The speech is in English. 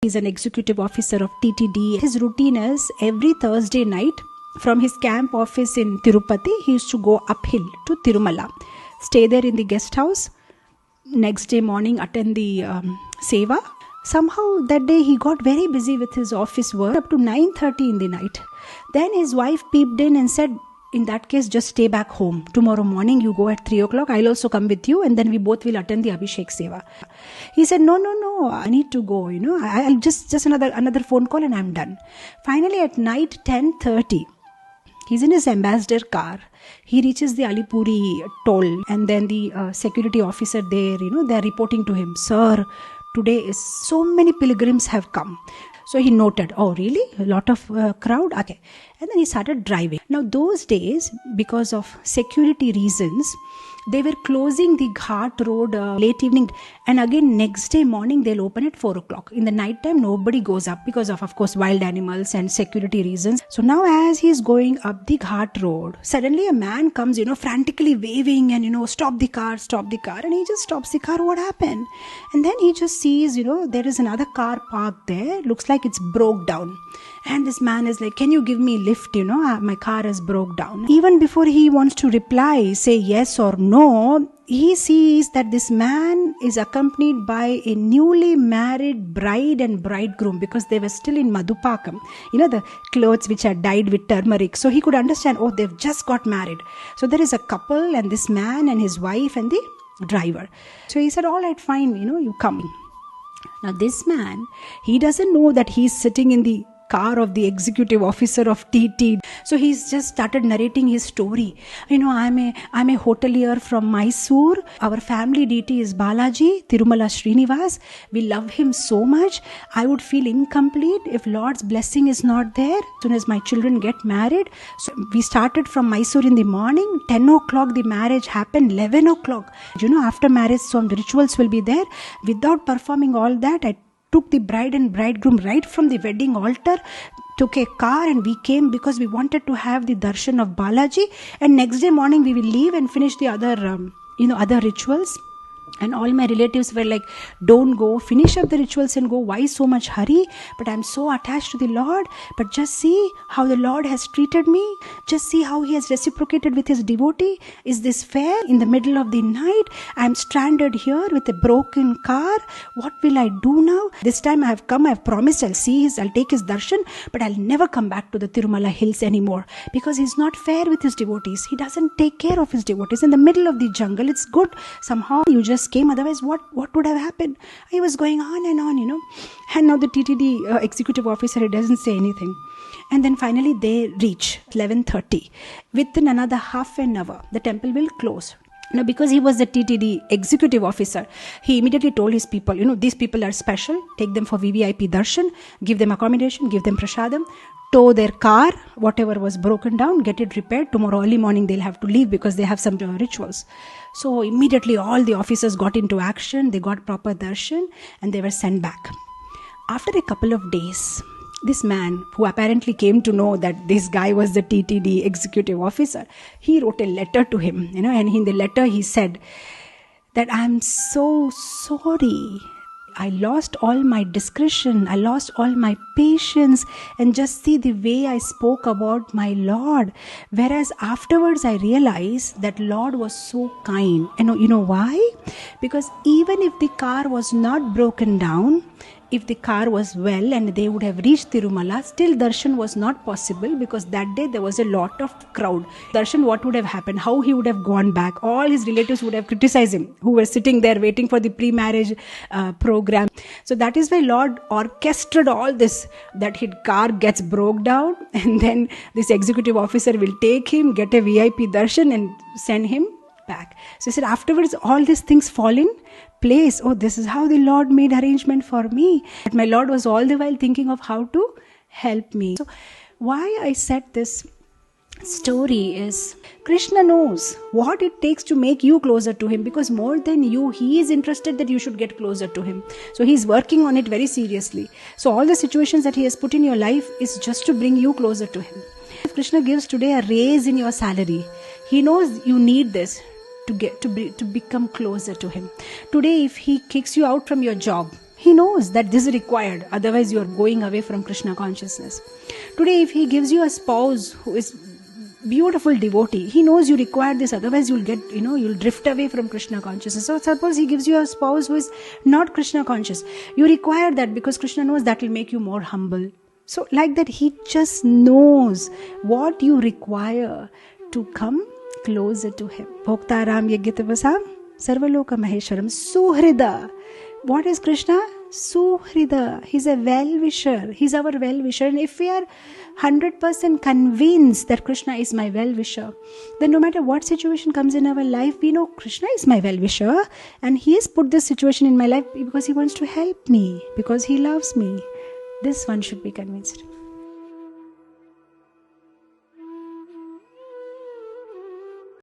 He's an executive officer of TTD. His routine is every Thursday night from his camp office in Tirupati, he used to go uphill to Tirumala, stay there in the guest house. Next day morning, attend the seva. Somehow that day he got very busy with his office work up to 9:30 in the night. Then his wife peeped in and said, in that case, just stay back home. Tomorrow morning you go at 3 o'clock. I'll also come with you and then we both will attend the Abhishek Seva. He said, no, I need to go. I'll just another phone call and I'm done. Finally at night 10:30, he's in his ambassador car. He reaches the Alipuri toll and then the security officer there, they're reporting to him, sir, today is so many pilgrims have come. So he noted, oh really? A lot of crowd? Okay. And then he started driving. Now those days, because of security reasons, they were closing the Ghat road late evening. And again, next day morning, they'll open at 4 o'clock. In the night time, nobody goes up because of course, wild animals and security reasons. So now as he's going up the Ghat road, suddenly a man comes, frantically waving and, stop the car. And he just stops the car. What happened? And then he just sees, there is another car parked there. Looks like it's broke down. And this man is like, can you give me a lift? My car is broke down. Even before he wants to reply, say yes or no, he sees that this man is accompanied by a newly married bride and bridegroom because they were still in Madhupakam. The clothes which are dyed with turmeric. So he could understand, oh, they've just got married. So there is a couple and this man and his wife and the driver. So he said, all right, fine, you come. Now this man, he doesn't know that he's sitting in the car of the executive officer of TT. So he's just started narrating his story. I'm a hotelier from Mysore. Our family deity is Balaji, Tirumala Srinivas. We love him so much. I would feel incomplete if Lord's blessing is not there. As soon as my children get married. So we started from Mysore in the morning. 10 o'clock the marriage happened. 11 o'clock. After marriage some rituals will be there. Without performing all that, I took the bride and bridegroom right from the wedding altar, took a car and we came because we wanted to have the darshan of Balaji, and next day morning we will leave and finish the other other rituals. And all my relatives were like, don't go, finish up the rituals and go. Why so much hurry? But I'm so attached to the Lord. But just see how the Lord has treated me. Just see how he has reciprocated with his devotee. Is this fair? In the middle of the night, I'm stranded here with a broken car. What will I do now? This time I have come, I have promised I'll take his darshan, but I'll never come back to the Tirumala hills anymore because he's not fair with his devotees. He doesn't take care of his devotees. In the middle of the jungle, it's good. Somehow you just came, otherwise what would have happened? He was going on, and now the TTD executive officer, he doesn't say anything. And then finally they reach 11:30. Within another half an hour, the temple will close. Now, because he was the TTD executive officer, he immediately told his people, these people are special, take them for VVIP darshan, give them accommodation, give them prasadam, tow their car, whatever was broken down, get it repaired. Tomorrow early morning they'll have to leave because they have some rituals. So immediately all the officers got into action, they got proper darshan and they were sent back. After a couple of days, this man, who apparently came to know that this guy was the TTD executive officer, he wrote a letter to him, and in the letter he said that I'm so sorry. I lost all my discretion, I lost all my patience, and just see the way I spoke about my Lord. Whereas afterwards I realized that Lord was so kind. And you know why? Because even if the car was not broken down, if the car was well and they would have reached Tirumala, still darshan was not possible because that day there was a lot of crowd. Darshan, what would have happened? How he would have gone back? All his relatives would have criticized him, who were sitting there waiting for the pre-marriage program. So that is why Lord orchestrated all this, that his car gets broke down and then this executive officer will take him, get a VIP darshan and send him back. So he said afterwards all these things fall in place. Oh, this is how the Lord made arrangement for me. But my Lord was all the while thinking of how to help me. So why I said this story is Krishna knows what it takes to make you closer to him, because more than you, he is interested that you should get closer to him. So he's working on it very seriously. So all the situations that he has put in your life is just to bring you closer to him. If Krishna gives today a raise in your salary, he knows you need this to become closer to him. Today, if he kicks you out from your job, He knows that this is required, otherwise you are going away from Krishna consciousness. Today, if he gives you a spouse who is beautiful devotee, he knows you require this, otherwise you'll get, you'll drift away from Krishna consciousness. So suppose he gives you a spouse who is not Krishna conscious, you require that because Krishna knows that will make you more humble. So like that, he just knows what you require to come closer to him. Bhoktaram Yagitavasam Sarvaloka Maheshwaram Suhrida. What is Krishna? Suhrida. He's a well-wisher. He's our well-wisher. And if we are 100% convinced that Krishna is my well-wisher, then no matter what situation comes in our life, we know Krishna is my well-wisher and he has put this situation in my life because he wants to help me, because he loves me. This one should be convinced.